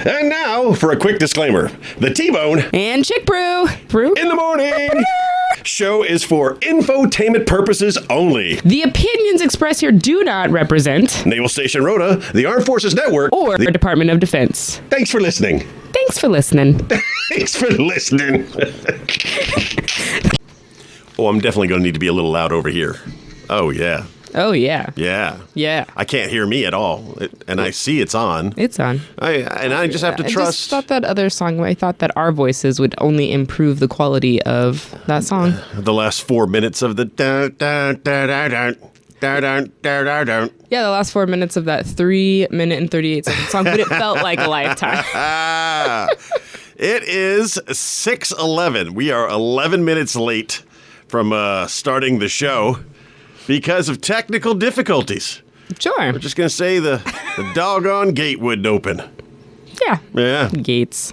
And now for a quick disclaimer. The T-Bone and Chick Brew in the morning show is for infotainment purposes only. The opinions expressed here do not represent Naval Station Rhoda, the Armed Forces Network, or the Department of Defense. Thanks for listening. Thanks for listening. Thanks for listening. Oh, I'm definitely going to need to be a little loud over here. Oh, yeah. Oh, yeah. Yeah. Yeah. I can't hear me at all, and I see it's on. It's on. I just have to trust. I just thought that other song, I thought that our voices would only improve the quality of that song. The last 4 minutes of the dun, dun, dun, dun, dun, dun, dun, dun, dun, dun. Yeah, the last 4 minutes of that 3-minute and 38-second song, but it felt like a lifetime. It is 6:11. We are 11 minutes late from starting the show because of technical difficulties. Sure. We're just going to say the doggone gate wouldn't open. Yeah. Yeah. Gates.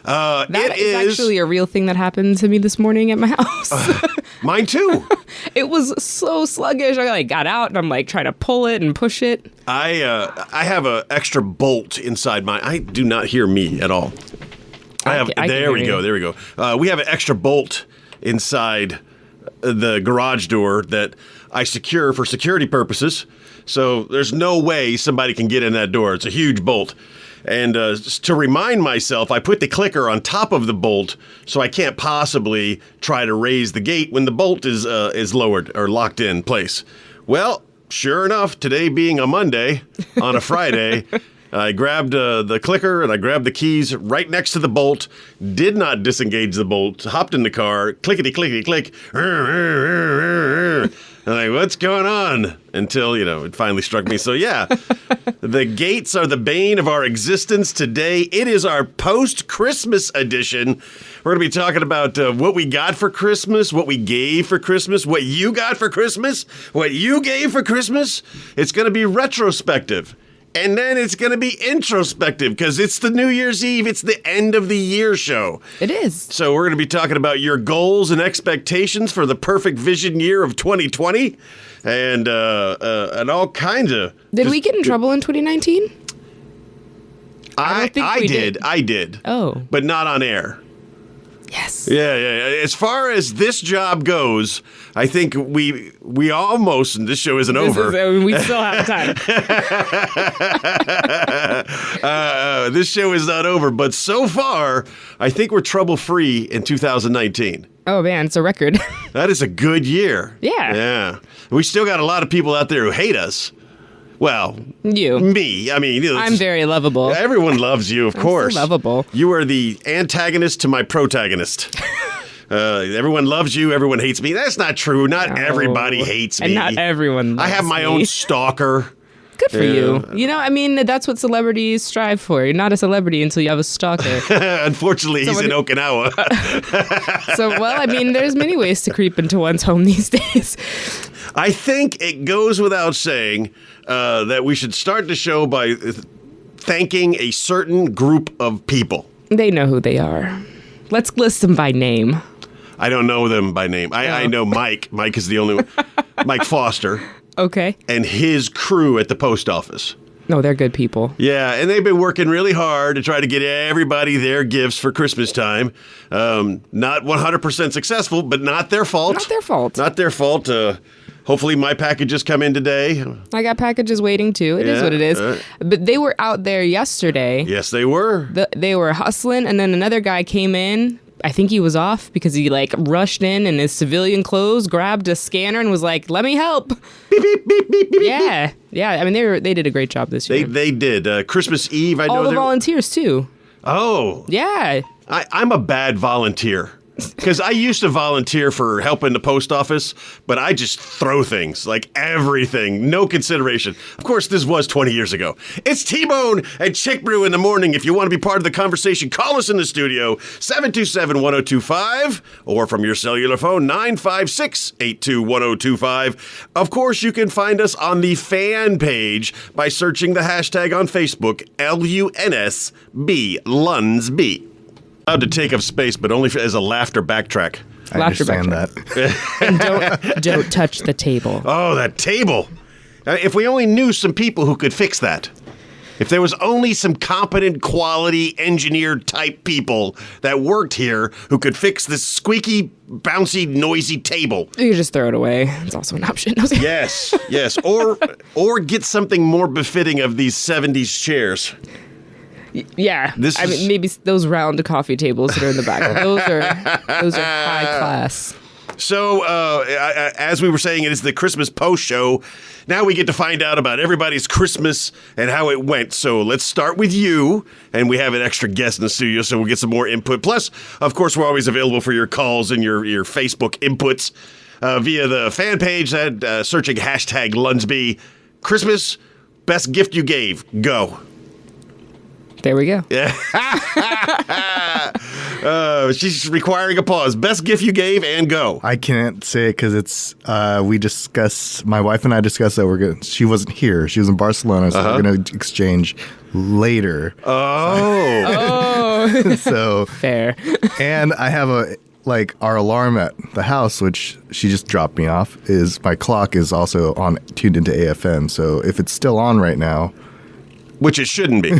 That is actually a real thing that happened to me this morning at my house. Mine too. It was so sluggish. I got out and I'm trying to pull it and push it. I have an extra bolt inside mine. I do not hear me at all. There we go. We have an extra bolt inside the garage door that I secure for security purposes. So there's no way somebody can get in that door. It's a huge bolt. And to remind myself, I put the clicker on top of the bolt so I can't possibly try to raise the gate when the bolt is lowered or locked in place. Well, sure enough, today being a Monday on a Friday, I grabbed the clicker and I grabbed the keys right next to the bolt, did not disengage the bolt, hopped in the car, clickety, clickety, click. I'm like, what's going on? Until, it finally struck me. So, yeah, the gates are the bane of our existence today. It is our post-Christmas edition. We're going to be talking about what we got for Christmas, what we gave for Christmas, what you got for Christmas, what you gave for Christmas. It's going to be retrospective. And then it's going to be introspective because it's the New Year's Eve. It's the end of the year show. It is. So we're going to be talking about your goals and expectations for the perfect vision year of 2020 and all kinds of... Did we get in trouble in 2019? I did. Oh. But not on air. Yes. Yeah. As far as this job goes, I think we almost, and this show isn't over. We still have time. This show is not over, but so far, I think we're trouble-free in 2019. Oh, man, it's a record. That is a good year. Yeah. Yeah. We still got a lot of people out there who hate us. Well, you. Me. I mean, I'm very lovable. Everyone loves you, of course. So lovable. You are the antagonist to my protagonist. Everyone loves you. Everyone hates me. That's not true. Not everybody hates me. And not everyone loves I have my own stalker. Good for you. That's what celebrities strive for. You're not a celebrity until you have a stalker. Unfortunately, he's in Okinawa. There's many ways to creep into one's home these days. I think it goes without saying that we should start the show by thanking a certain group of people. They know who they are. Let's list them by name. I don't know them by name. I know Mike. Mike is the only one. Mike Foster. Okay. And his crew at the post office. No, they're good people. Yeah, and they've been working really hard to try to get everybody their gifts for Christmas time. Not 100% successful, but not their fault. Not their fault. Hopefully my packages come in today. I got packages waiting too. It is what it is. But they were out there yesterday. Yes, they were. They were hustling, and then another guy came in. I think he was off because he rushed in his civilian clothes, grabbed a scanner, and was like, "Let me help." Beep, beep, beep, beep, beep. Yeah. I mean, they did a great job this year. They did. Christmas Eve, I know. All the volunteers too. Oh. Yeah. I'm a bad volunteer. Because I used to volunteer for helping the post office, but I just throw things, like everything, no consideration. Of course, this was 20 years ago. It's T-Bone and Chick Brew in the morning. If you want to be part of the conversation, call us in the studio, 727-1025, or from your cellular phone, 956-821025. Of course, you can find us on the fan page by searching the hashtag on Facebook, LUNSB, LUNSB. Allowed to take up space, but only as a laughter backtrack. I understand that. And don't touch the table. Oh, that table. If we only knew some people who could fix that. If there was only some competent, quality, engineered type people that worked here who could fix this squeaky, bouncy, noisy table. You just throw it away. It's also an option. Yes. Or get something more befitting of these 70s chairs. Yeah. Mean, maybe those round coffee tables that are in the back. Those are high class. So, as we were saying, it is the Christmas post show. Now we get to find out about everybody's Christmas and how it went. So let's start with you. And we have an extra guest in the studio, so we'll get some more input. Plus, of course, we're always available for your calls and your Facebook inputs via the fan page, searching hashtag Lunsby. Christmas, best gift you gave. Go. There we go. Yeah. She's requiring a pause. Best gift you gave and go. I can't say it because it's, my wife and I discussed that she wasn't here. She was in Barcelona, so we're going to exchange later. Oh. So fair. And I have our alarm at the house, which she just dropped me off, my clock is also tuned into AFM. So if it's still on right now. Which it shouldn't be.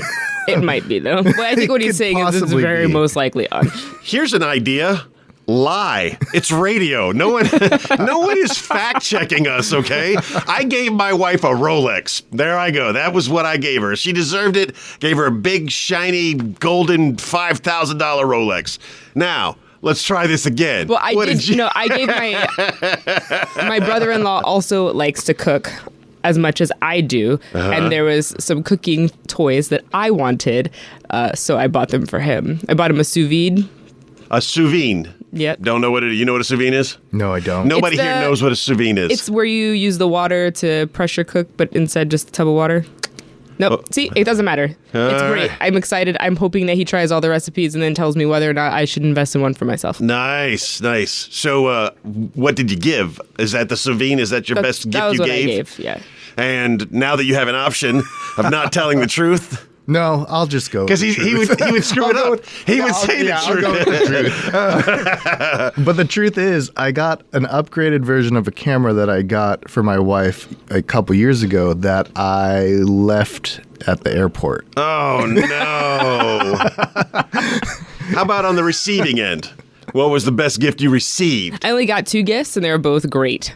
It might be, though. But I think what he's saying is it's very most likely on. Here's an idea. Lie. It's radio. No one is fact checking us, okay? I gave my wife a Rolex. There I go. That was what I gave her. She deserved it. Gave her a big, shiny, golden $5,000 Rolex. Now, let's try this again. Well, I gave my brother-in-law also likes to cook as much as I do, and there was some cooking toys that I wanted, so I bought them for him. I bought him a sous vide. A sous vide? Yep. Don't know what you know what a sous vide is? No, I don't. Nobody here knows what a sous vide is. It's where you use the water to pressure cook, but instead just a tub of water. Nope. See, it doesn't matter. It's great. I'm excited. I'm hoping that he tries all the recipes and then tells me whether or not I should invest in one for myself. Nice. So, what did you give? Is that the sous vide? Is that your best gift you gave? That was what I gave, yeah. And now that you have an option of not telling the truth. No, I'll just go. Because he would screw it up. He would say the truth. I'll go with the truth. But the truth is, I got an upgraded version of a camera that I got for my wife a couple years ago that I left at the airport. Oh, no. How about on the receiving end? What was the best gift you received? I only got 2 gifts, and they were both great.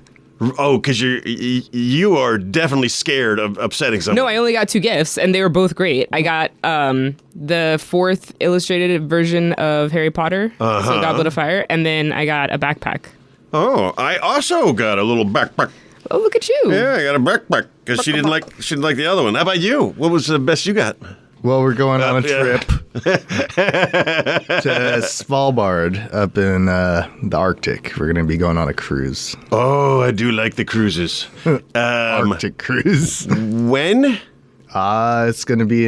Oh, because you are definitely scared of upsetting someone. No, I only got 2 gifts, and they were both great. I got the 4th illustrated version of Harry Potter, so Goblet of Fire, and then I got a backpack. Oh, I also got a little backpack. Oh, look at you! Yeah, I got a backpack because she didn't like the other one. How about you? What was the best you got? Well, we're going on a trip to Svalbard up in the Arctic. We're going to be going on a cruise. Oh, I do like the cruises. Arctic cruise. When? It's going to be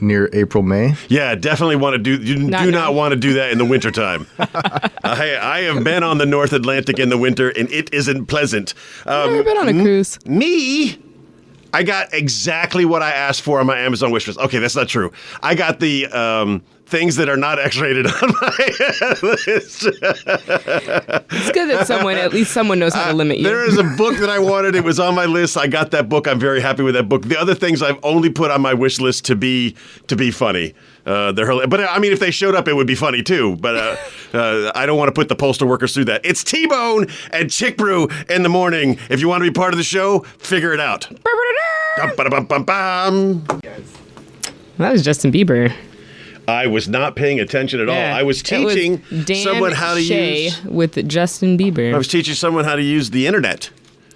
near April, May. Yeah, definitely want to do. You do not want to do that in the wintertime. I have been on the North Atlantic in the winter, and it isn't pleasant. I've never been on a cruise. Me? I got exactly what I asked for on my Amazon wish list. Okay, that's not true. I got the things that are not X-rated on my list. It's good that at least someone knows how to limit you. There is a book that I wanted. It was on my list. I got that book. I'm very happy with that book. The other things I've only put on my wish list to be funny. But I mean, if they showed up, it would be funny too. But I don't want to put the postal workers through that. It's T-Bone and Chick Brew in the morning. If you want to be part of the show, figure it out. That was Justin Bieber. I was not paying attention at all. I was teaching someone how to use with Justin Bieber. I was teaching someone how to use the internet.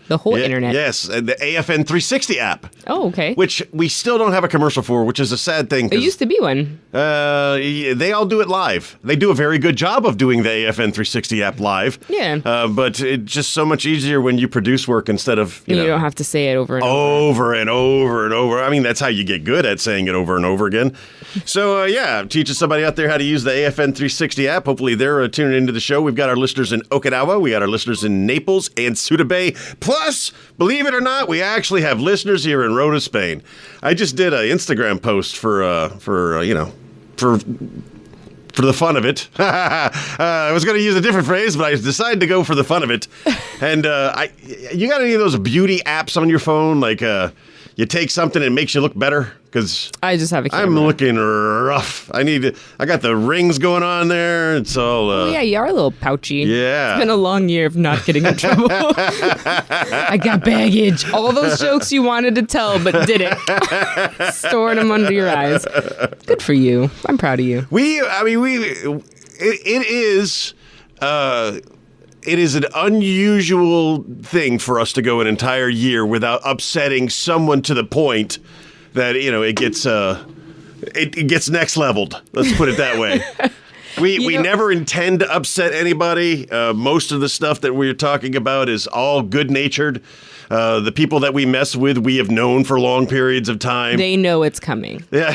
The whole internet. Yes, the AFN 360 app. Oh, okay. Which we still don't have a commercial for, which is a sad thing. It used to be one. They all do it live. They do a very good job of doing the AFN 360 app live. Yeah. But it's just so much easier when you produce work instead of, you don't have to say it over and over. Over and over and over. I mean, that's how you get good at saying it over and over again. So, teaching somebody out there how to use the AFN 360 app. Hopefully they're tuning into the show. We've got our listeners in Okinawa. We got our listeners in Naples and Suda Bay. Plus, believe it or not, we actually have listeners here in Rota, Spain. I just did an Instagram post for the fun of it. I was going to use a different phrase, but I decided to go for the fun of it. And you got any of those beauty apps on your phone, like you take something and it makes you look better? Because I just have a camera. I'm looking rough. I got the rings going on there. It's all. Oh, yeah, you are a little pouchy. Yeah. It's been a long year of not getting in trouble. I got baggage. All those jokes you wanted to tell but didn't. Storing them under your eyes. Good for you. I'm proud of you. It is an unusual thing for us to go an entire year without upsetting someone to the point that it gets next leveled. Let's put it that way. We never intend to upset anybody. Most of the stuff that we're talking about is all good-natured. The people that we mess with, we have known for long periods of time. They know it's coming. Yeah.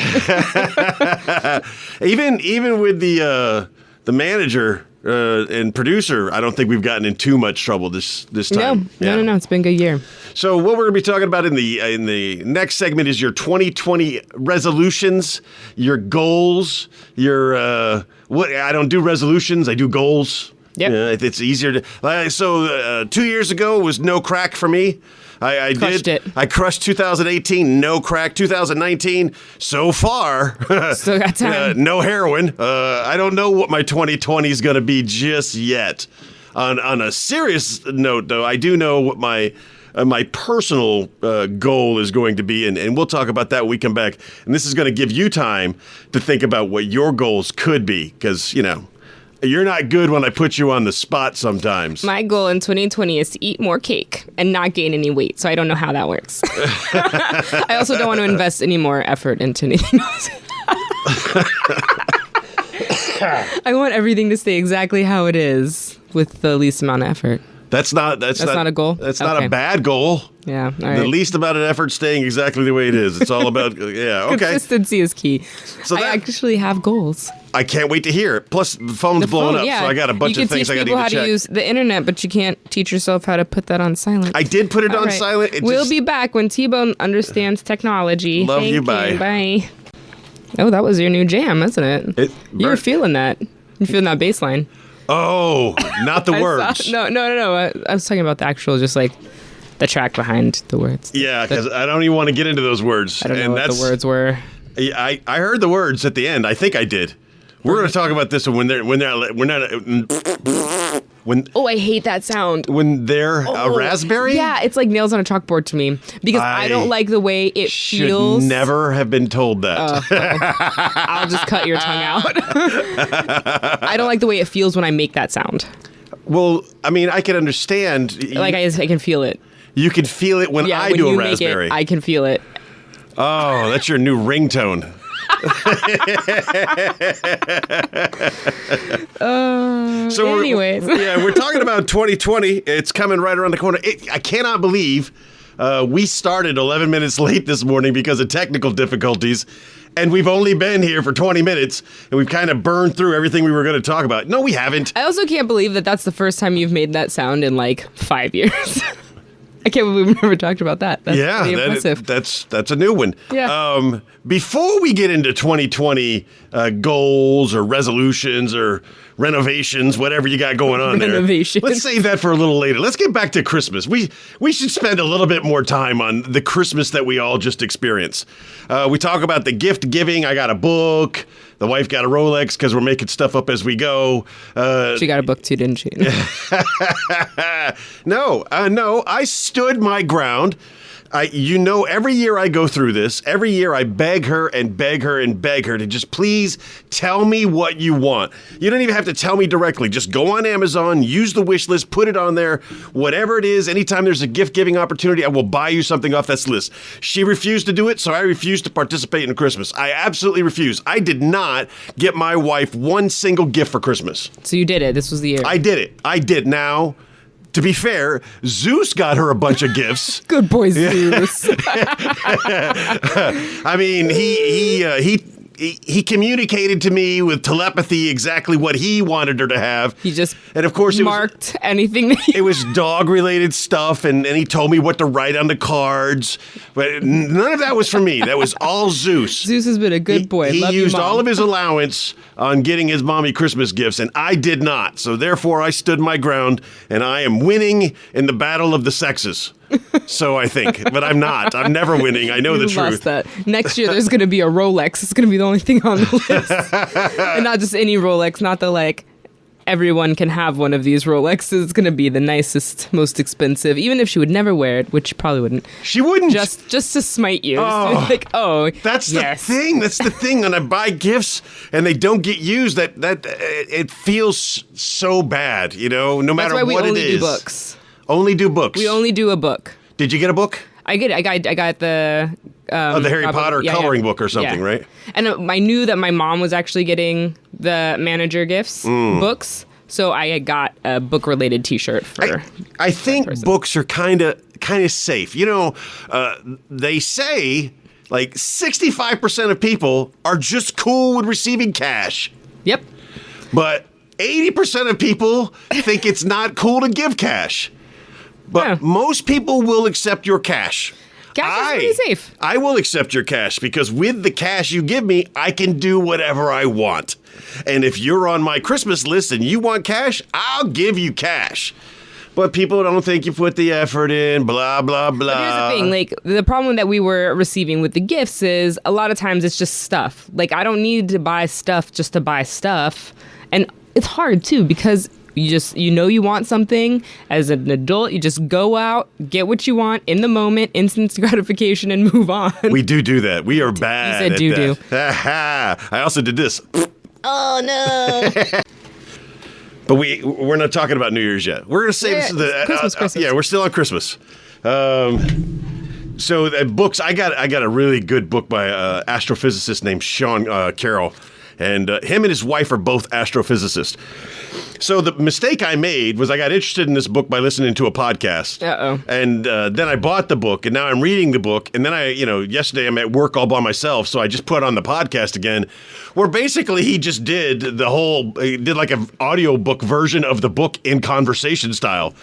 Even with the manager and producer, I don't think we've gotten in too much trouble this time. No. It's been a good year. So what we're going to be talking about in the next segment is your 2020 resolutions, your goals, your what. I don't do resolutions. I do goals. Yep. It's easier to. So 2 years ago was no crack for me. I Crushed did. it. I crushed 2018. No crack. 2019. So far, Still got time. no heroin. I don't know what my 2020 is going to be just yet. On a serious note, though, I do know what my personal goal is going to be, and we'll talk about that when we come back. And this is going to give you time to think about what your goals could be, because you're not good when I put you on the spot sometimes. My goal in 2020 is to eat more cake and not gain any weight, so I don't know how that works. I also don't want to invest any more effort into anything else. I want everything to stay exactly how it is with the least amount of effort. That's not a goal? That's not Okay. a bad goal. Yeah, all right. The least amount of effort staying exactly the way it is. It's all about okay. Consistency is key. So I that- actually have goals. I can't wait to hear it. Plus, the phone's blowing up, so I got a bunch of things I got to You can teach people how check. to use the internet, but you can't teach yourself how to put that on silent. I did put it All on right. silent. We'll be back when T-Bone understands technology. Love Thank you, bye. Bye. Oh, that was your new jam, isn't it? You were feeling that. You're feeling that bass line. Oh, not the words. No. I was talking about the actual, just like the track behind the words. Yeah, because I don't even want to get into those words. I don't know what the words were. I heard the words at the end. I think I did. We're going to talk about this when they're Oh, I hate that sound. when they're a raspberry. Yeah, it's like nails on a chalkboard to me because I don't like the way it Should feels. never have been told that. I'll just cut your tongue out. I don't like the way it feels when I make that sound. Well, I mean, I can understand. Like I can feel it. You can feel it when I when do you a make raspberry. it, I can feel it. Oh, that's your new ringtone. So anyways. we're talking about 2020. It's coming right around the corner. I cannot believe we started 11 minutes late this morning because of technical difficulties, and we've only been here for 20 minutes, and we've kind of burned through everything we were going to talk about. No, we haven't. I also can't believe that that's the first time you've made that sound in like 5 years. I can't believe we've never talked about that. That's pretty impressive. That's a new one. Yeah. Before we get into 2020 goals or resolutions or renovations, whatever you got going on Renovations. there, let's save that for a little later. Let's get back to Christmas. We should spend a little bit more time on the Christmas that we all just experienced. We talk about the gift giving. I got a book. The wife got a Rolex because we're making stuff up as we go. She got a book too, didn't she? No. I stood my ground. Every year I go through this. Every year I beg her and beg her and beg her to just please tell me what you want. You don't even have to tell me directly. Just go on Amazon, use the wish list, put it on there. Whatever it is, anytime there's a gift giving opportunity, I will buy you something off that list. She refused to do it, so I refused to participate in Christmas. I absolutely refused. I did not get my wife one single gift for Christmas. So you did it. This was the year. I did it. I did. Now, to be fair, Zeus got her a bunch of gifts. Good boy, Zeus. I mean, he communicated to me with telepathy exactly what he wanted her to have. He just and of course marked anything that it was dog related stuff, and he told me what to write on the cards. But none of that was for me. That was all Zeus. Zeus has been a good boy. He Love used you, Mom. all of his allowance on getting his mommy Christmas gifts, and I did not. So therefore, I stood my ground, and I am winning in the battle of the sexes. So I think, but I'm not. I'm never winning. I know the truth. Lost that. Next year, there's going to be a Rolex. It's going to be the only thing on the list. And not just any Rolex, not the like, everyone can have one of these Rolexes. It's going to be the nicest, most expensive, even if she would never wear it, which she probably wouldn't. She wouldn't. Just to smite you. That's the thing. That's the thing. When I buy gifts and they don't get used, that it feels so bad, you know, no matter what it is. That's why we only do books. Only do books. We only do a book. Did you get a book? I got the the Harry Potter coloring book or something, right? And I knew that my mom was actually getting the manager gifts books, so I got a book related T-shirt for. I think books are kind of safe. You know, they say like 65% of people are just cool with receiving cash. Yep. But 80% of people think it's not cool to give cash. But most people will accept your cash. Cash is pretty safe. I will accept your cash because with the cash you give me, I can do whatever I want. And if you're on my Christmas list and you want cash, I'll give you cash. But people don't think you put the effort in, blah, blah, blah. But here's the thing, like, the problem that we were receiving with the gifts is a lot of times it's just stuff. Like, I don't need to buy stuff just to buy stuff. And it's hard, too, because you want something as an adult, you just go out, get what you want in the moment, instant gratification, and move on. We do that. We are bad at that. I also did this. Oh, no. But we're not talking about New Year's yet. We're going to save Christmas. Yeah, we're still on Christmas. So books, I got a really good book by an astrophysicist named Sean Carroll. And him and his wife are both astrophysicists. So the mistake I made was I got interested in this book by listening to a podcast. Uh-oh. And then I bought the book, and now I'm reading the book. And then yesterday I'm at work all by myself, so I just put on the podcast again, where basically he just did like an audiobook version of the book in conversation style.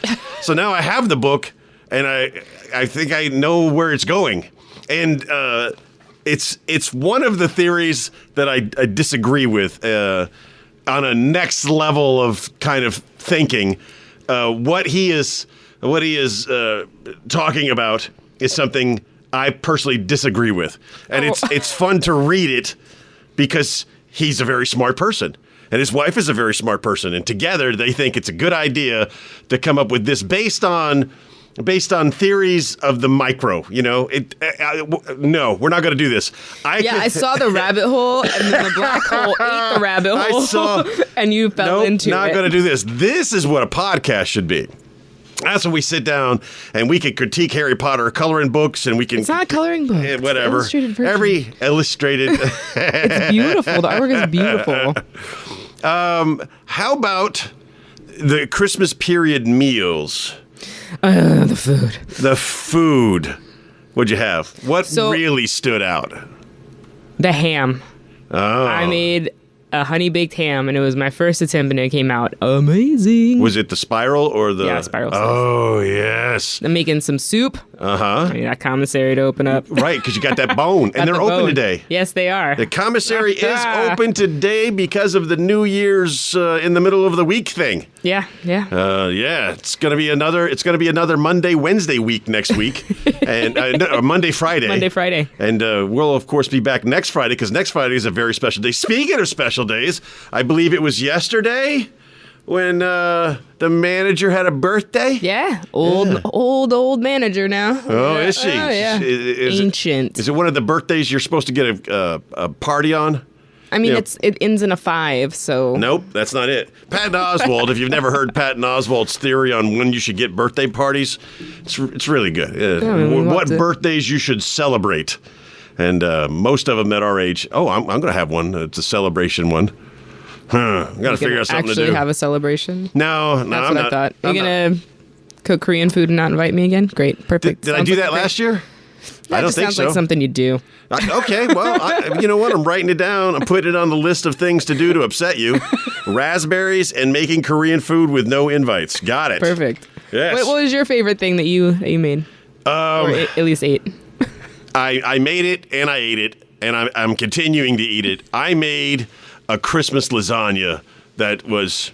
So now I have the book, and I think I know where it's going. And it's one of the theories that I disagree with on a next level of kind of thinking. What he is talking about is something I personally disagree with, and it's fun to read it because he's a very smart person. And his wife is a very smart person, and together they think it's a good idea to come up with this based on theories of the micro, no, we're not going to do this. I saw the rabbit hole, and then the black hole ate the rabbit hole, and you fell into it. Not going to do this. This is what a podcast should be. That's when we sit down and we can critique Harry Potter coloring books, and we can. It's not a coloring book. Whatever. It's illustrated version. Every illustrated. It's beautiful. The artwork is beautiful. How about the Christmas period meals? The food. The food. What'd you have? What really stood out? The ham. Oh. I made a honey-baked ham, and it was my first attempt, and it came out amazing. Was it the spiral or the... Yeah, spiral. Oh, yes. I'm making some soup. Uh-huh. I need that commissary to open up. Right, because you got that bone, and they're open today. Yes, they are. The commissary is open today because of the New Year's in the middle of the week thing. Yeah. It's gonna be another Monday, Wednesday week next week, and Monday, Friday. And we'll of course be back next Friday because next Friday is a very special day. Speaking of special days, I believe it was yesterday when the manager had a birthday. Yeah, old manager now. Oh, is she? Oh, yeah. Ancient. Is it one of the birthdays you're supposed to get a party on? I mean, it ends in a 5, so... Nope, that's not it. Patton Oswalt, if you've never heard Patton Oswalt's theory on when you should get birthday parties, it's really good. What birthdays you should celebrate. And most of them at our age, I'm going to have one. It's a celebration one. Got to figure out something to do. Actually have a celebration? No, I'm not. I'm I thought. You're going to cook Korean food and not invite me again? Great, perfect. Did I do that last year? I don't think so. Sounds like something you do. Okay, well, you know what? I'm writing it down. I'm putting it on the list of things to do to upset you. Raspberries and making Korean food with no invites. Got it. Perfect. Yes. What was your favorite thing that you made? Or at least ate? I made it and I ate it, and I'm continuing to eat it. I made a Christmas lasagna that was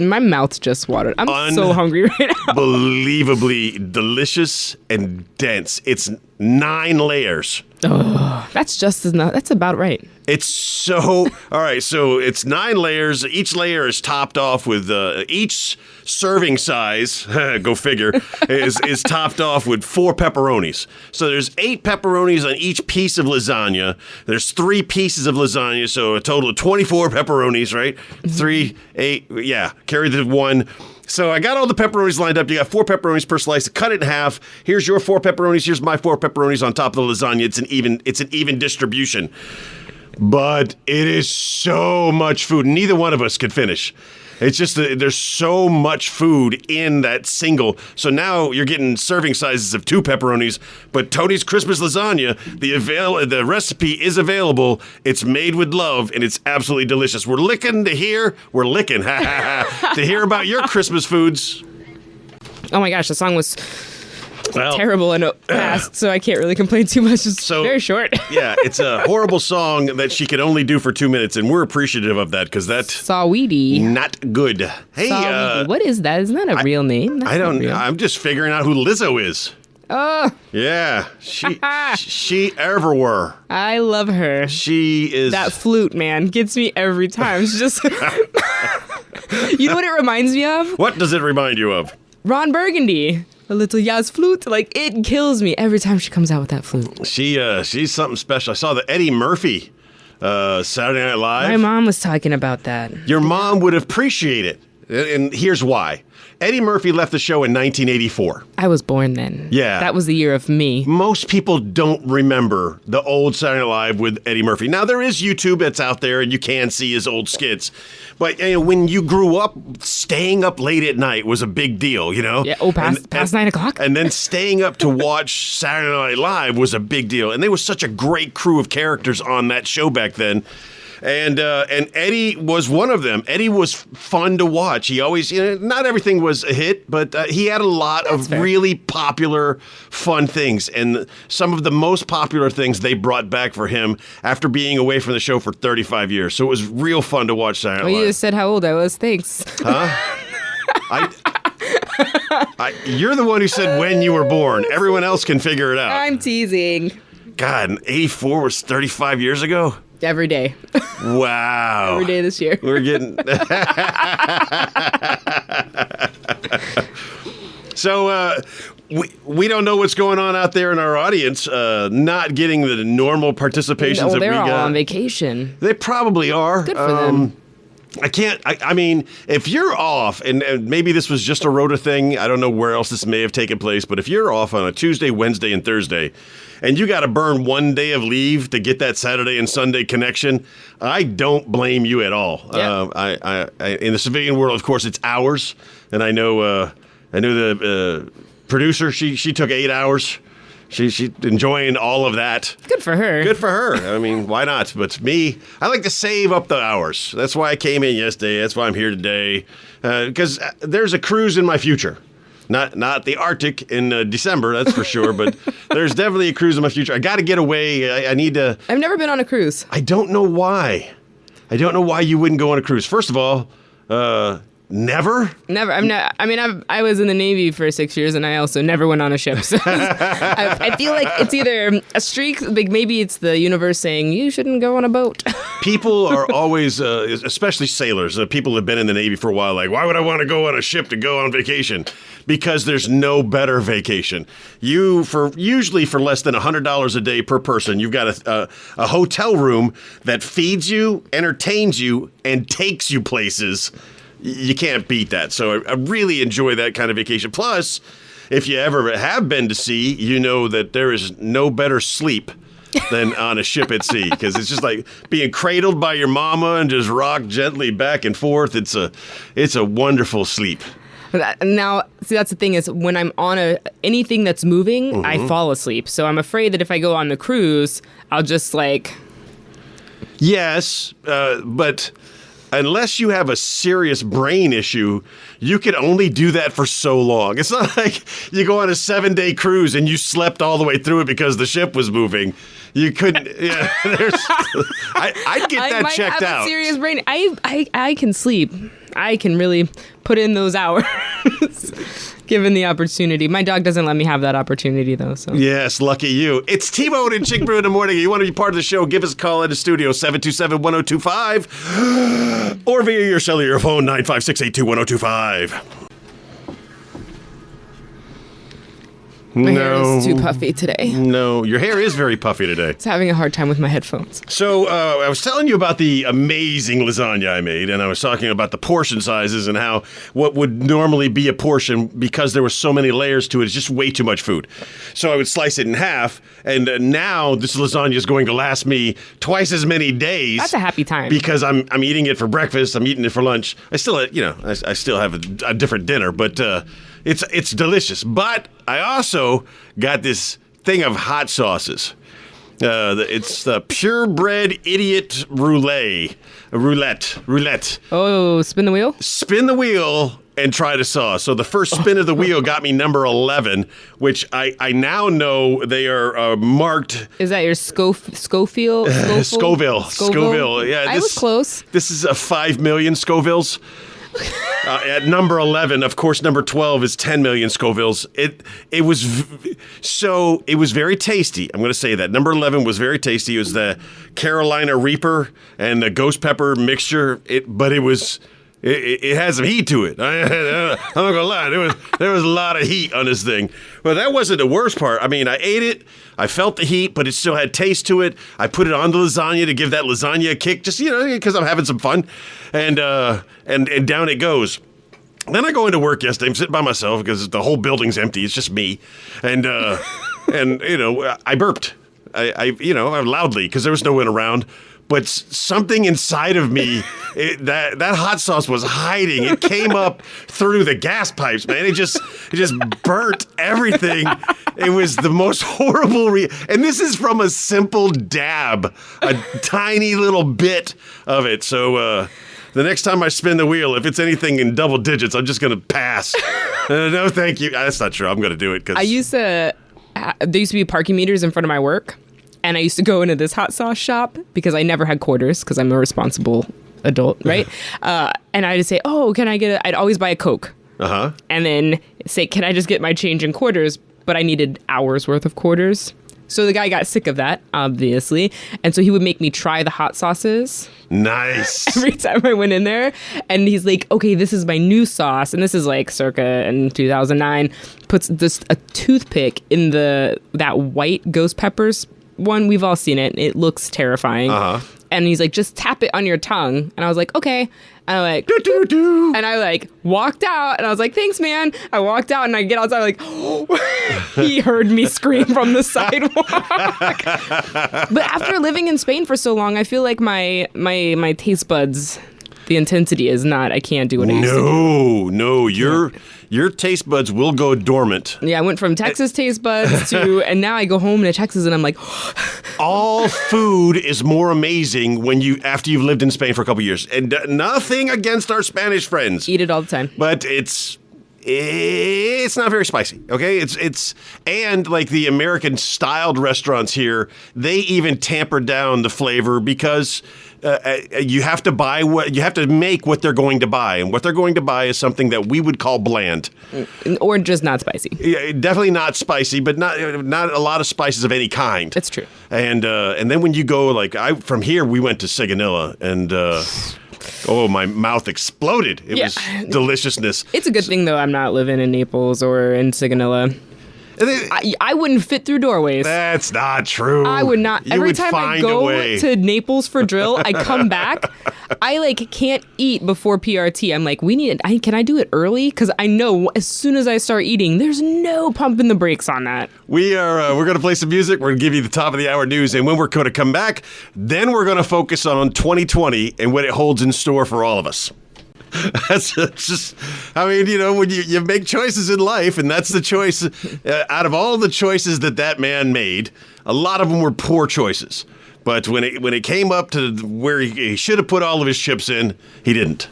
My mouth's just watered. I'm so hungry right now. Unbelievably delicious and dense. It's 9 layers. Oh, that's just enough. That's about right. It's so all right. So it's 9 layers. Each layer is topped off with each serving size. Go figure. is topped off with 4 pepperonis. So there's 8 pepperonis on each piece of lasagna. There's 3 pieces of lasagna, so a total of 24 pepperonis. Right? 3, 8. Yeah, carry the 1. So I got all the pepperonis lined up. You got 4 pepperonis per slice. Cut it in half. Here's your 4 pepperonis. Here's my 4 pepperonis on top of the lasagna. It's an even distribution. But it is so much food. Neither one of us could finish. It's just there's so much food in that single. So now you're getting serving sizes of 2 pepperonis. But Tony's Christmas lasagna, the recipe is available. It's made with love, and it's absolutely delicious. We're licking to hear to hear about your Christmas foods. Oh my gosh, the song was terrible and fast, so I can't really complain too much. It's very short. Yeah, it's a horrible song that she could only do for 2 minutes, and we're appreciative of that because that's Saweetie. Not good. Hey, Saweetie. What is that? Isn't that a real name? That's I don't know. I'm just figuring out who Lizzo is. Oh. Yeah, she everywhere. I love her. She is. That flute, man, gets me every time. She's just. You know what it reminds me of? What does it remind you of? Ron Burgundy. A little jazz flute. Like, it kills me every time she comes out with that flute. She's something special. I saw the Eddie Murphy Saturday Night Live. My mom was talking about that. Your mom would appreciate it. And here's why. Eddie Murphy left the show in 1984. I was born then. Yeah. That was the year of me. Most people don't remember the old Saturday Night Live with Eddie Murphy. Now, there is YouTube that's out there, and you can see his old skits. But when you grew up, staying up late at night was a big deal, you know? Yeah, past 9 o'clock? And then staying up to watch Saturday Night Live was a big deal. And there was such a great crew of characters on that show back then. And Eddie was one of them. Eddie was fun to watch. He always, not everything was a hit, but he had a lot of really popular, fun things. And some of the most popular things they brought back for him after being away from the show for 35 years. So it was real fun to watch Saturday Night Live. Well, you just said how old I was. Thanks. Huh? You're the one who said when you were born. Everyone else can figure it out. I'm teasing. God, 84 was 35 years ago? Every day. Wow. Every day this year. We're getting... So, we don't know what's going on out there in our audience, not getting the normal participations that we got. They're all on vacation. They probably are. Good for them. I mean, if you're off, and maybe this was just a rota thing, I don't know where else this may have taken place, but if you're off on a Tuesday, Wednesday, and Thursday, and you got to burn 1 day of leave to get that Saturday and Sunday connection, I don't blame you at all. Yeah. In the civilian world, of course, it's hours, and I know the producer, she took 8 hours. She's enjoying all of that. Good for her. Good for her. I mean, why not? But me, I like to save up the hours. That's why I came in yesterday. That's why I'm here today. Because there's a cruise in my future. Not the Arctic in December, that's for sure. But there's definitely a cruise in my future. I got to get away. I need to. I've never been on a cruise. I don't know why. I don't know why you wouldn't go on a cruise. First of all, never? Never. I was in the Navy for 6 years, and I also never went on a ship. So I feel like it's either a streak, like maybe it's the universe saying you shouldn't go on a boat. People are always, especially sailors, people have been in the Navy for a while, like, why would I want to go on a ship to go on vacation? Because there's no better vacation. Usually for less than $100 a day per person, you've got a hotel room that feeds you, entertains you, and takes you places. You can't beat that. So I really enjoy that kind of vacation. Plus, if you ever have been to sea, you know that there is no better sleep than on a ship at sea, because it's just like being cradled by your mama and just rocked gently back and forth. It's a wonderful sleep. Now, see, that's the thing is when I'm on anything that's moving, I fall asleep. So I'm afraid that if I go on the cruise, I'll just like... Yes, but... unless you have a serious brain issue, you can only do that for so long. It's not like you go on a 7-day cruise and you slept all the way through it because the ship was moving. You couldn't. Yeah, I'd get that checked out. I might have a serious brain. I can sleep. I can really put in those hours. Given the opportunity. My dog doesn't let me have that opportunity, though. So yes, lucky you. It's T-Bone and Chick Brew in the morning. You want to be part of the show, give us a call in the studio, 727-1025, or via your cellular phone, 956-821-1025. My hair is too puffy today. No, your hair is very puffy today. It's having a hard time with my headphones. So I was telling you about the amazing lasagna I made, and I was talking about the portion sizes and how what would normally be a portion, because there were so many layers to it, is just way too much food. So I would slice it in half, and now this lasagna is going to last me twice as many days. That's a happy time. Because I'm eating it for breakfast, I'm eating it for lunch. I still, I still have a different dinner, but it's delicious. But I also got this thing of hot sauces. It's the purebred idiot roulette. Oh, spin the wheel? Spin the wheel and try the sauce. So the first spin of the wheel got me number 11, which I now know they are marked. Is that your Scoville? Scoville. Yeah, I was close. This is a 5 million Scovilles. At number 11, of course, number 12 is 10 million Scovilles. It was very tasty. I'm going to say that. Number 11 was very tasty. It was the Carolina Reaper and the ghost pepper mixture. But it had some heat to it. I'm not going to lie. There was a lot of heat on this thing. Well, that wasn't the worst part. I mean, I ate it. I felt the heat, but it still had taste to it. I put it on the lasagna to give that lasagna a kick, just, because I'm having some fun. And down it goes. Then I go into work yesterday. I'm sitting by myself because the whole building's empty. It's just me. And I burped. I loudly because there was no one around. But something inside of me, that hot sauce was hiding. It came up through the gas pipes, man. It just burnt everything. It was the most horrible. And this is from a simple dab, a tiny little bit of it. So the next time I spin the wheel, if it's anything in double digits, I'm just going to pass. No, thank you. That's not true. I'm going to do it. There used to be parking meters in front of my work. And I used to go into this hot sauce shop because I never had quarters because I'm a responsible adult, right? And I'd say, oh, can I get I'd always buy a Coke. Uh-huh. And then say, can I just get my change in quarters? But I needed hours worth of quarters. So the guy got sick of that, obviously. And so he would make me try the hot sauces. Nice. Every time I went in there. And he's like, okay, this is my new sauce. And this is like circa in 2009. Puts a toothpick in that white ghost peppers one. We've all seen it. It looks terrifying. Uh-huh. And he's like, just tap it on your tongue. And I was like, okay. And I like, do. And I like walked out and I was like, thanks, man. I walked out and I get outside like, oh. He heard me scream from the sidewalk. But after living in Spain for so long, I feel like my taste buds, the intensity is not, I can't do what I used to do. No, your taste buds will go dormant. Yeah, I went from Texas taste buds to, and now I go home to Texas and I'm like, all food is more amazing after you've lived in Spain for a couple years. And nothing against our Spanish friends. Eat it all the time. But it's not very spicy, okay? And like the American styled restaurants here, they even tamper down the flavor because you have to make what they're going to buy, and what they're going to buy is something that we would call bland, or just not spicy. Yeah, definitely not spicy, but not a lot of spices of any kind. That's true. And then when you go from here, we went to Sigonella, and oh, my mouth exploded. It was deliciousness. It's a good thing though I'm not living in Naples or in Sigonella. I wouldn't fit through doorways. That's not true. I would not. Every time I go to Naples for drill, I come back. I can't eat before PRT. I'm like, can I do it early? Because I know as soon as I start eating, there's no pumping the brakes on that. We're going to play some music. We're going to give you the top of the hour news. And when we're going to come back, then we're going to focus on 2020 and what it holds in store for all of us. That's just, when you make choices in life, and that's the choice, out of all the choices that man made, a lot of them were poor choices. But when it came up to where he should have put all of his chips in, he didn't.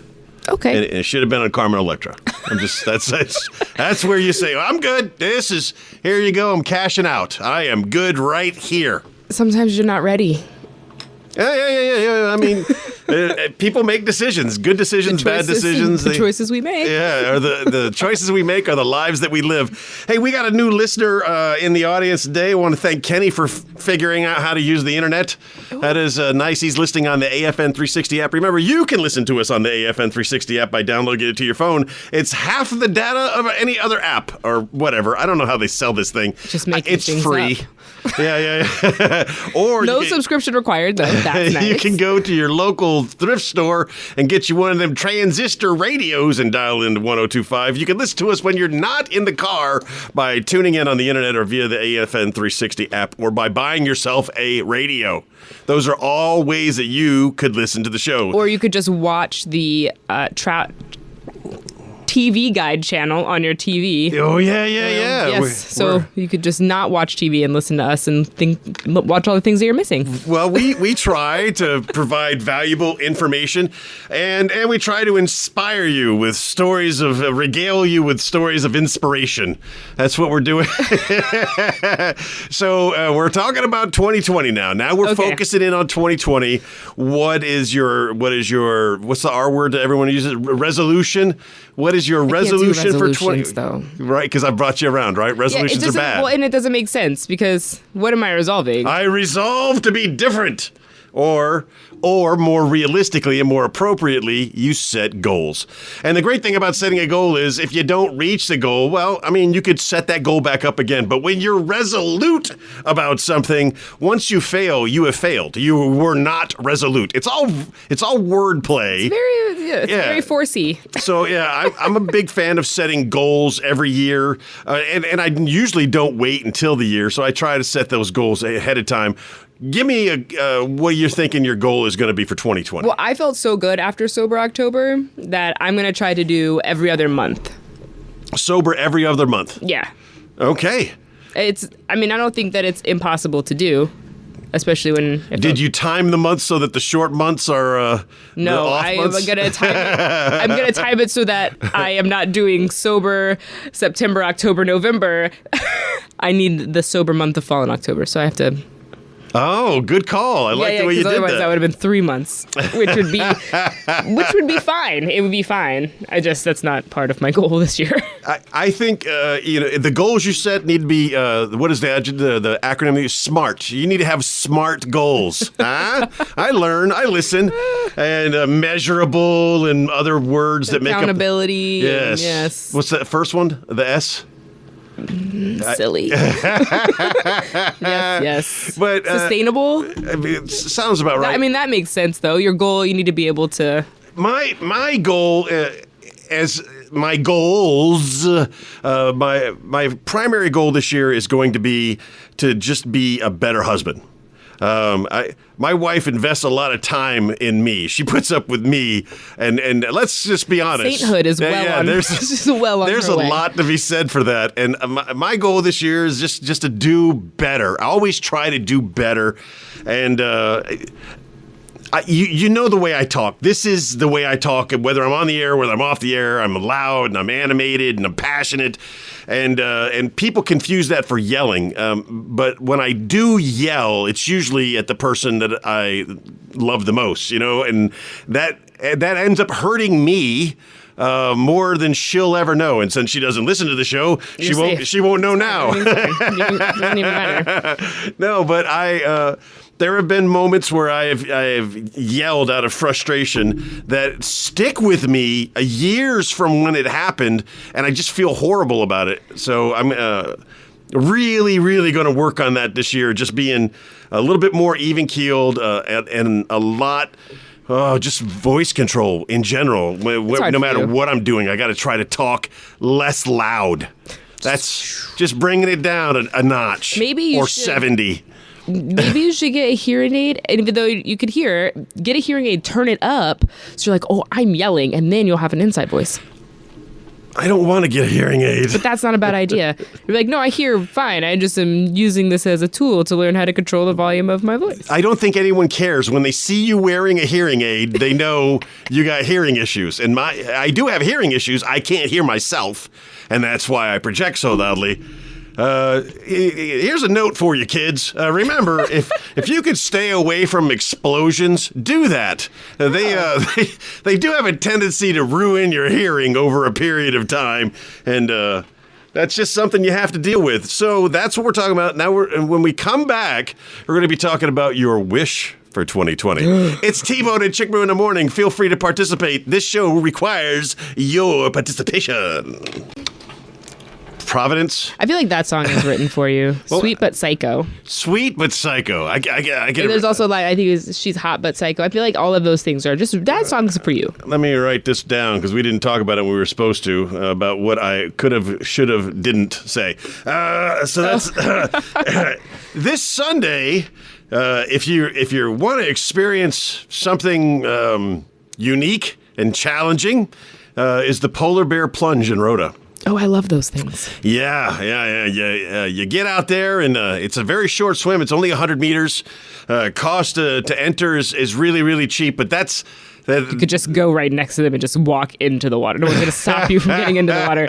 Okay. And it should have been on Carmen Electra. I'm just that's where you say, I'm good. Here you go. I'm cashing out. I am good right here. Sometimes you're not ready. Yeah. I mean, people make decisions. Good decisions, bad decisions. The choices we make. Yeah, or the choices we make are the lives that we live. Hey, we got a new listener in the audience today. I want to thank Kenny for figuring out how to use the internet. That is nice. He's listening on the AFN 360 app. Remember, you can listen to us on the AFN 360 app by downloading it to your phone. It's half the data of any other app or whatever. I don't know how they sell this thing. Just making it's things free. up. Yeah. Or no subscription required, though. That's nice. You can go to your local thrift store and get you one of them transistor radios and dial into 102.5. You can listen to us when you're not in the car by tuning in on the internet or via the AFN 360 app or by buying yourself a radio. Those are all ways that you could listen to the show. Or you could just watch the TV guide channel on your TV. Oh, yeah. Yes. So you could just not watch TV and listen to us and watch all the things that you're missing. Well, we try to provide valuable information and we try to inspire you with stories of regale you with stories of inspiration. That's what we're doing. So we're talking about 2020 now. Now we're focusing in on 2020. What's the R word that everyone uses? Resolution. What is your resolution for 20? Though. Right, because I brought you around, right? Resolutions are bad. Well, and it doesn't make sense because what am I resolving? I resolve to be different. Or more realistically and more appropriately, you set goals. And the great thing about setting a goal is if you don't reach the goal, well, I mean, you could set that goal back up again. But when you're resolute about something, once you fail, you have failed. You were not resolute. It's all wordplay. It's very forcey. So, yeah, I'm a big fan of setting goals every year. And I usually don't wait until the year. So I try to set those goals ahead of time. Give me what you're thinking your goal is going to be for 2020. Well, I felt so good after Sober October that I'm going to try to do every other month. Sober every other month? Yeah. Okay. I don't think that it's impossible to do, especially when... Did you time the months so that the short months are No, I'm going to time it. I'm going to time it so that I am not doing sober September, October, November. I need the sober month to fall in October, so I have to... Oh, good call. I like the way you did otherwise that. That would have been 3 months, which would be fine. It would be fine. That's not part of my goal this year. I think the goals you set need to be what is the acronym? SMART. You need to have SMART goals. I learn, I listen, and measurable and other words that make up accountability. Yes. What's that first one? The S. Silly. yes. But sustainable. I mean, it sounds about right. I mean, that makes sense, though. Your goal, you need to be able to. My goal, as my goals, my primary goal this year is going to be to just be a better husband. My wife invests a lot of time in me. She puts up with me, and let's just be honest. Sainthood is well on. There's a lot to be said for that. And my goal this year is just to do better. I always try to do better, and you know the way I talk. This is the way I talk. Whether I'm on the air, whether I'm off the air, I'm loud and I'm animated and I'm passionate, and people confuse that for yelling. But when I do yell, it's usually at the person that I love the most, and that ends up hurting me. More than she'll ever know, and since she doesn't listen to the show, she won't know now. Doesn't even matter. No, but there have been moments where I have yelled out of frustration that stick with me years from when it happened, and I just feel horrible about it. So I'm really, really going to work on that this year, just being a little bit more even-keeled and a lot... just voice control in general. No matter what I'm doing, I got to try to talk less loud. That's just bringing it down a notch. Maybe you should, 70. Maybe you should get a hearing aid, and even though you could hear, get a hearing aid, turn it up, so you're like, oh, I'm yelling, and then you'll have an inside voice. I don't want to get a hearing aid. But that's not a bad idea. You're like, no, I hear fine. I just am using this as a tool to learn how to control the volume of my voice. I don't think anyone cares. When they see you wearing a hearing aid, they know you got hearing issues. And I do have hearing issues. I can't hear myself, and that's why I project so loudly. Here's a note for you, kids. Remember, if you could stay away from explosions, do that. They do have a tendency to ruin your hearing over a period of time, and that's just something you have to deal with. So that's what we're talking about. Now, when we come back, we're going to be talking about your wish for 2020. It's T-Bone and Chick Brew in the morning. Feel free to participate. This show requires your participation. Providence. I feel like that song is written for you. Well, Sweet but Psycho. Sweet but Psycho. I get There's also a line, I think She's Hot but Psycho. I feel like all of those things are just, that song's for you. Let me write this down because we didn't talk about it when we were supposed to, about what I could have, should have, didn't say. So that's this Sunday. If you want to experience something unique and challenging, is the Polar Bear Plunge in Rhoda. Oh, I love those things. Yeah. You get out there, and it's a very short swim. It's only 100 meters. Cost to enter is really, really cheap, but that's... You could just go right next to them and just walk into the water. No one's going to stop you from getting into the water.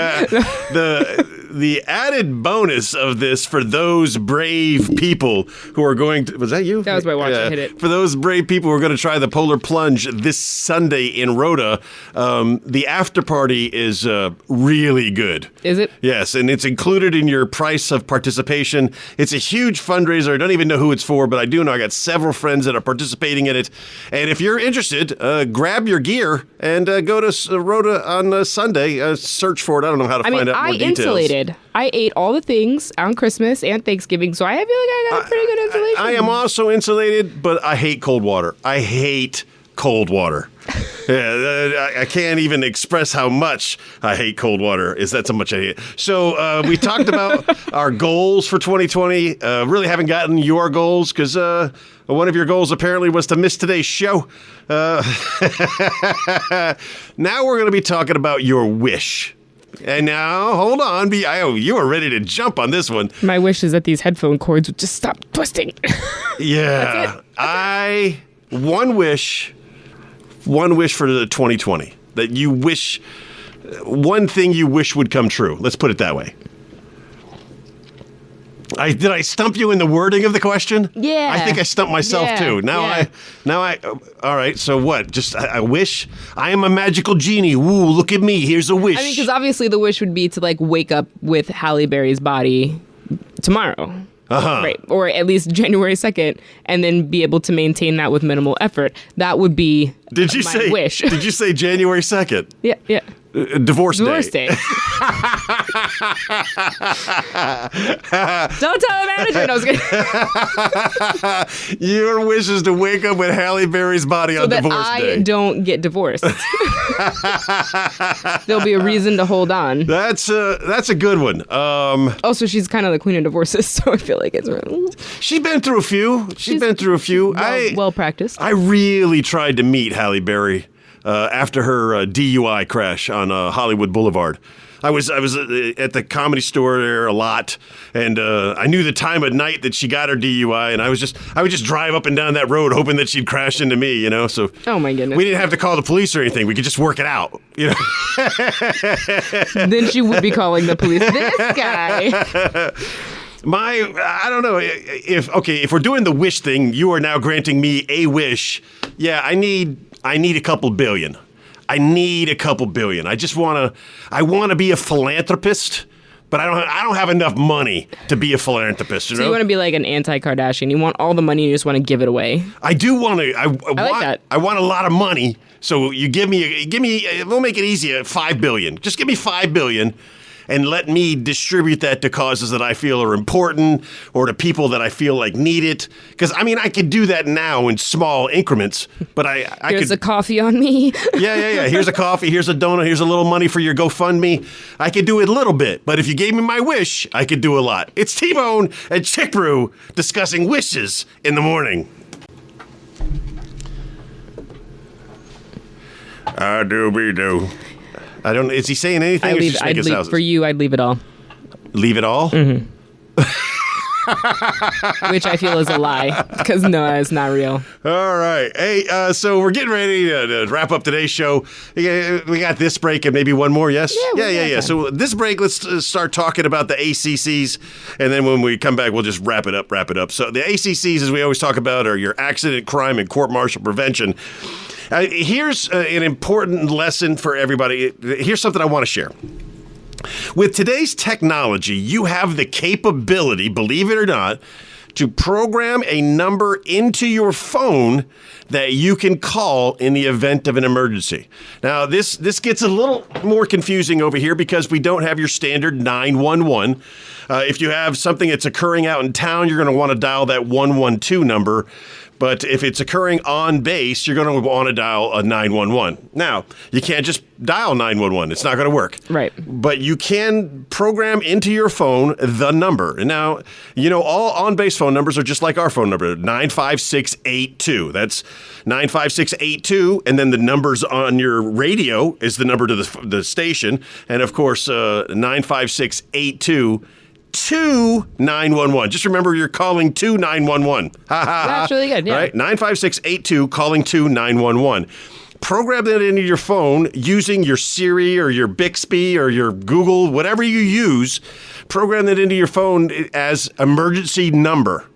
The added bonus of this for those brave people who are going to... Was that you? That was my watch. I hit it. For those brave people who are going to try the Polar Plunge this Sunday in Rhoda, the after party is really good. Is it? Yes, and it's included in your price of participation. It's a huge fundraiser. I don't even know who it's for, but I do know I got several friends that are participating in it. And if you're interested, grab your gear and go to Rhoda on Sunday. Search for it. I don't know how to find out more details. Insulated. I ate all the things on Christmas and Thanksgiving, so I feel like I got pretty good insulation. I am also insulated, but I hate cold water. I hate cold water. I can't even express how much I hate cold water. That's how much I hate it. So we talked about our goals for 2020. Really haven't gotten your goals because one of your goals apparently was to miss today's show. Now we're going to be talking about your wish. And now, hold on. You are ready to jump on this one. My wish is that these headphone cords would just stop twisting. Yeah. One wish for the 2020. That you wish, one thing you wish would come true. Let's put it that way. Did I stump you in the wording of the question? Yeah. I think I stumped myself too. All right, so what? Just I wish I am a magical genie. Woo, look at me. Here's a wish. I mean, because obviously the wish would be to like wake up with Halle Berry's body tomorrow. Uh-huh. Right. Or at least January 2nd, and then be able to maintain that with minimal effort. That would be my wish. Did you say January 2nd? Yeah. Divorce day. Don't tell the manager. No, I was kidding. Your wish is to wake up with Halle Berry's body on divorce day. I don't get divorced. There'll be a reason to hold on. That's a good one. Also, she's kind of the queen of divorces, so I feel like it's... She's been through a few. Well practiced. I really tried to meet Halle Berry after her DUI crash on Hollywood Boulevard. I was at the Comedy Store there a lot, and I knew the time of night that she got her DUI, and I would just drive up and down that road hoping that she'd crash into me, you know. So oh my goodness, we didn't have to call the police or anything. We could just work it out, you know. Then she would be calling the police. This guy. I don't know if we're doing the wish thing, you are now granting me a wish. Yeah, I need a couple billion. I need a couple billion. I want to be a philanthropist, but I don't have enough money to be a philanthropist. You know? You want to be like an anti-Kardashian. You want all the money, you just want to give it away. I do want to. I like that. I want a lot of money. So you give me. We'll make it easy. $5 billion. Just give me $5 billion. And let me distribute that to causes that I feel are important or to people that I feel like need it. Because, I mean, I could do that now in small increments, but Here's a coffee on me. Yeah. Here's a coffee. Here's a donut. Here's a little money for your GoFundMe. I could do it a little bit, but if you gave me my wish, I could do a lot. It's T-Bone and Chick Brew discussing wishes in the morning. I do be do. I don't. Is he saying anything? For you, I'd leave it all. Leave it all? Mm-hmm. Which I feel is a lie, because no, it's not real. All right. Hey, so we're getting ready to wrap up today's show. We got this break and maybe one more, yes? Yeah. So this break, let's start talking about the ACCs, and then when we come back, we'll just wrap it up. So the ACCs, as we always talk about, are your accident, crime, and court-martial prevention. Here's an important lesson for everybody. Here's something I want to share. With today's technology, you have the capability, believe it or not, to program a number into your phone that you can call in the event of an emergency. Now, this gets a little more confusing over here because we don't have your standard 911. If you have something that's occurring out in town, you're going to want to dial that 112 number. But if it's occurring on base, you're going to want to dial a 911. Now, you can't just dial 911. It's not going to work. Right. But you can program into your phone the number. And now, all on-base phone numbers are just like our phone number, 95682. That's 95682, and then the numbers on your radio is the number to the station. And, of course, 95682. 911. Just remember you're calling 911. That's really good. Yeah. Right? 95682 calling 911. Program that into your phone using your Siri or your Bixby or your Google, whatever you use. Program that into your phone as emergency number.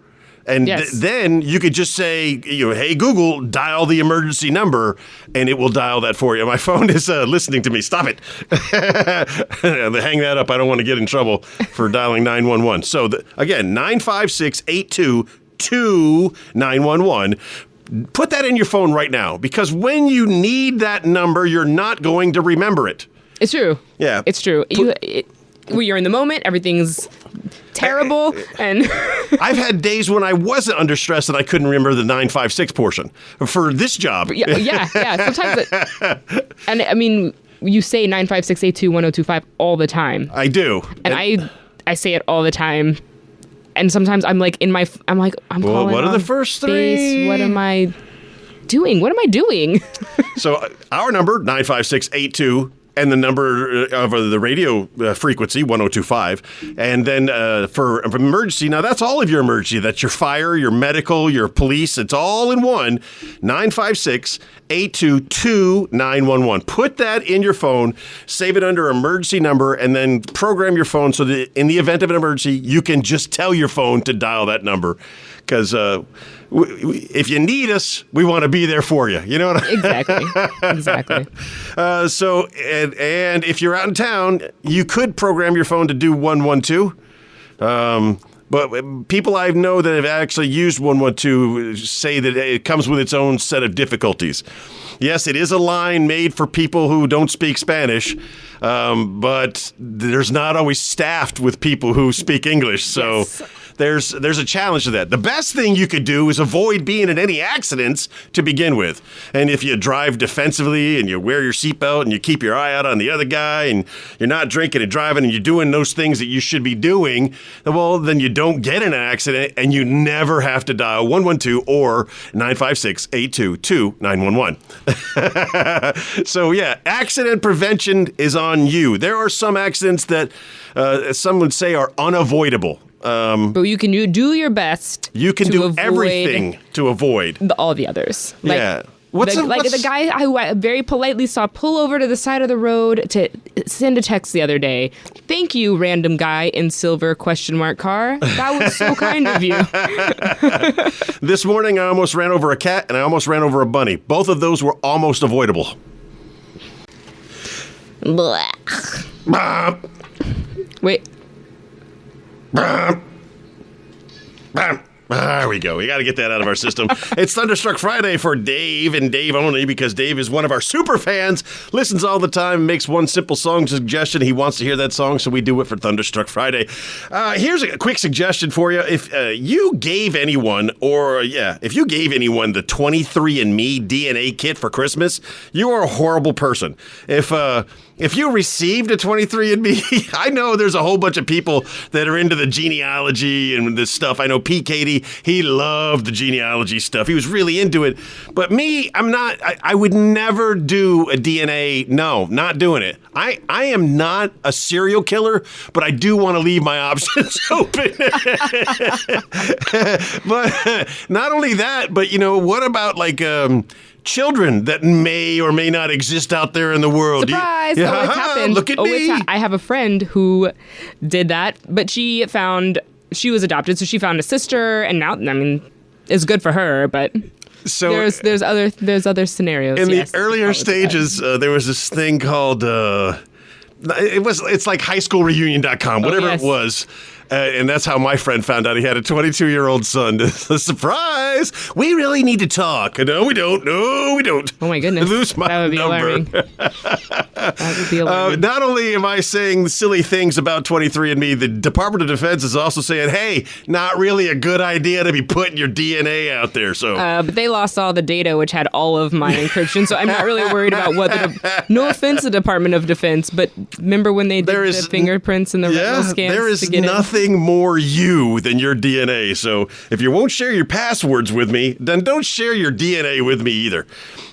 And then you could just say, hey, Google, dial the emergency number, and it will dial that for you. My phone is listening to me. Stop it. Hang that up. I don't want to get in trouble for dialing 911. So, again, 95682-911. Put that in your phone right now, because when you need that number, you're not going to remember it. It's true. Yeah. It's true. You're in the moment. Everything's terrible. And I've had days when I wasn't under stress and I couldn't remember the 956 portion for this job. Yeah. Sometimes and I mean, you say 95682-1025 all the time. I do. And I say it all the time. And sometimes I'm like I'm calling. What are the first three? Base. What am I doing? So our number, 95682. And the number of the radio frequency, 1025. And then for emergency, now that's all of your emergency. That's your fire, your medical, your police. It's all in one. 956-822-911. Put that in your phone, save it under emergency number, and then program your phone so that in the event of an emergency, you can just tell your phone to dial that number. Because if you need us, we want to be there for you. You know what I mean? Exactly. So if you're out in town, you could program your phone to do 112. But people I know that have actually used 112 say that it comes with its own set of difficulties. Yes, it is a line made for people who don't speak Spanish, but there's not always staffed with people who speak English. So. Yes. There's a challenge to that. The best thing you could do is avoid being in any accidents to begin with. And if you drive defensively and you wear your seatbelt and you keep your eye out on the other guy and you're not drinking and driving and you're doing those things that you should be doing, well, then you don't get in an accident and you never have to dial 112 or 956-822-911. So, yeah, accident prevention is on you. There are some accidents that some would say are unavoidable. But you can do your best. You can do everything to avoid all the others. Yeah. The guy who I very politely saw pull over to the side of the road to send a text the other day. Thank you, random guy in silver ? Car. That was so kind of you. This morning, I almost ran over a cat and I almost ran over a bunny. Both of those were almost avoidable. Wait. There we go. We got to get that out of our system. It's Thunderstruck Friday for Dave and Dave only, because Dave is one of our super fans, listens all the time, makes one simple song suggestion. He wants to hear that song, so we do it for Thunderstruck Friday. Here's a quick suggestion for you. If you gave anyone the 23andMe DNA kit for Christmas, you are a horrible person. If you received a 23andMe, I know there's a whole bunch of people that are into the genealogy and this stuff. I know P. Katie He loved the genealogy stuff. He was really into it. But me, I'm not. I would never do a DNA. No, not doing it. I am not a serial killer, but I do want to leave my options open. But not only that, but what about like children that may or may not exist out there in the world? Surprise! It's happened. Look at me. I have a friend who did that, but she was adopted, so she found a sister, and now, it's good for her, but so there's other scenarios. In the earlier stages, there was this thing called it's like highschoolreunion.com, whatever it was. And that's how my friend found out he had a 22-year-old son. Surprise! We really need to talk. No, we don't. No, we don't. Oh, my goodness. Lose my that would be number. Alarming. That would be alarming. Not only am I saying silly things about 23andMe, the Department of Defense is also saying, hey, not really a good idea to be putting your DNA out there. So, but they lost all the data, which had all of my encryption, so I'm not really worried about what no offense to the Department of Defense, but remember when they did the fingerprints and the retinal scans? There is nothing more you than your DNA. So if you won't share your passwords with me, then don't share your DNA with me either.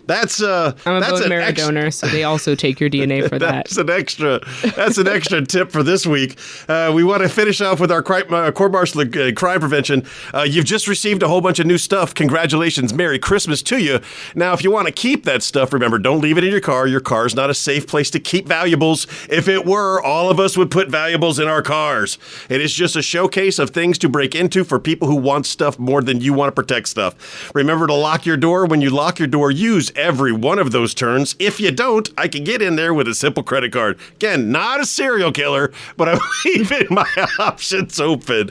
I'm a bone marrow donor, so they also take your DNA for that. That's an extra tip for this week. We want to finish off with our court-martial crime prevention. You've just received a whole bunch of new stuff. Congratulations. Merry Christmas to you. Now, if you want to keep that stuff, remember, don't leave it in your car. Your car is not a safe place to keep valuables. If it were, all of us would put valuables in our cars. It is just a showcase of things to break into for people who want stuff more than you want to protect stuff. Remember to lock your door. When you lock your door, use every one of those turns. If you don't, I can get in there with a simple credit card. Again, not a serial killer, but I'm leaving my options open.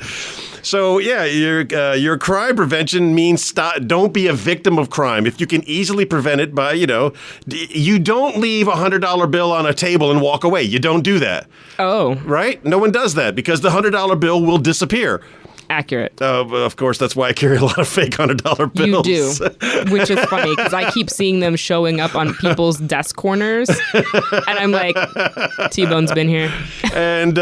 So yeah, your crime prevention means don't be a victim of crime. If you can easily prevent it by, you don't leave a $100 bill on a table and walk away. You don't do that. Oh. Right? No one does that because the $100 bill will disappear. Accurate. Of course, that's why I carry a lot of fake $100 bills. You do, which is funny because I keep seeing them showing up on people's desk corners, and I'm like, T-Bone's been here. And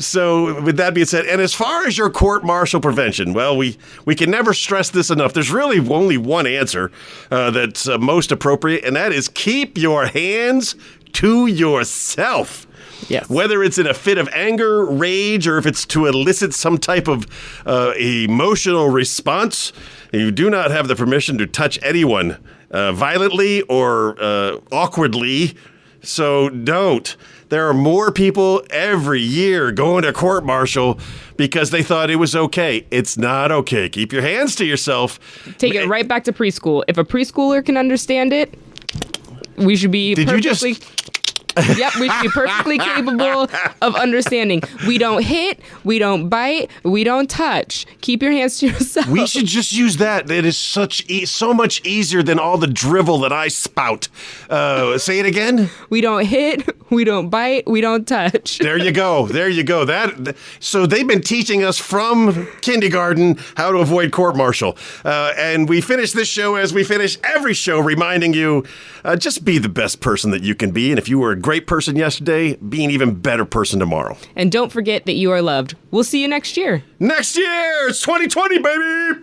so with that being said, and as far as your court-martial prevention, well, we can never stress this enough. There's really only one answer that's most appropriate, and that is keep your hands to yourself. Yes. Whether it's in a fit of anger, rage, or if it's to elicit some type of emotional response, you do not have the permission to touch anyone violently or awkwardly. So don't. There are more people every year going to court-martial because they thought it was okay. It's not okay. Keep your hands to yourself. Take it right back to preschool. If a preschooler can understand it, we should be perfectly... Yep, we should be perfectly capable of understanding. We don't hit, we don't bite, we don't touch. Keep your hands to yourself. We should just use that. It is so much easier than all the drivel that I spout. Say it again. We don't hit, we don't bite, we don't touch. There you go. So they've been teaching us from kindergarten how to avoid court-martial. And we finish this show as we finish every show, reminding you, just be the best person that you can be. And if you were a great person yesterday, be an even better person tomorrow. And don't forget that you are loved. We'll see you next year. Next year! It's 2020, baby!